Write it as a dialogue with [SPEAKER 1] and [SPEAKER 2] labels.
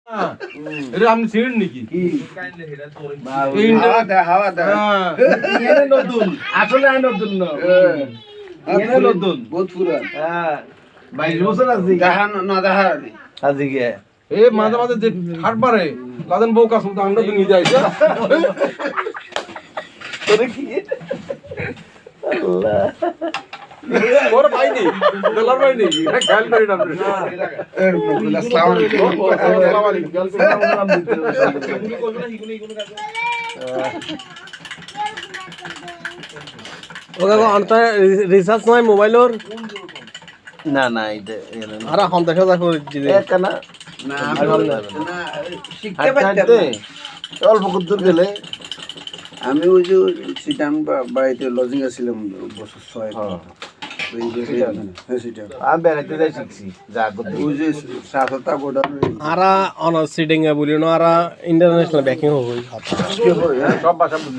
[SPEAKER 1] এটা আপনি ছিলেন নাকি
[SPEAKER 2] হাওয়া দে
[SPEAKER 3] নতুন আসলে নতুন নতুন
[SPEAKER 2] বহুত পুরান
[SPEAKER 3] 22 বছর আছে
[SPEAKER 2] দেখা না দেখা নেই
[SPEAKER 3] আজকে
[SPEAKER 1] এ মাঝে মাঝে যে হাট পারে তাদের বউ কাছে তো আমরা তো নিয়ে যাই
[SPEAKER 3] তোরে কি আল্লাহ
[SPEAKER 1] ওর পাইনি ডলার পাইনি এটা খেয়াল করি না আপনি
[SPEAKER 2] আসসালামু আলাইকুম
[SPEAKER 1] আসসালামু আলাইকুম
[SPEAKER 4] ও কাকা অন্তর রিচার্জ নাই মোবাইলর
[SPEAKER 3] না না এটা
[SPEAKER 4] আর 50,000 করে দিলে
[SPEAKER 3] একখানা
[SPEAKER 2] না না শিখতে
[SPEAKER 3] হাঁটতে
[SPEAKER 2] পারতাম
[SPEAKER 3] হাঁটতে অল্প দূর গেলে
[SPEAKER 2] আমি ওই যে সিটাং বাড়িতে লজিং আছিলাম বছর 6
[SPEAKER 3] আমি বেড়াইতে যাই শিখছি যা করতে
[SPEAKER 2] ওই যে সাতটা গোডাউন
[SPEAKER 4] আরা অন সিডিং এ বলিনো আরা ইন্টারন্যাশনাল ব্যাকিং হই
[SPEAKER 1] সব ভাষা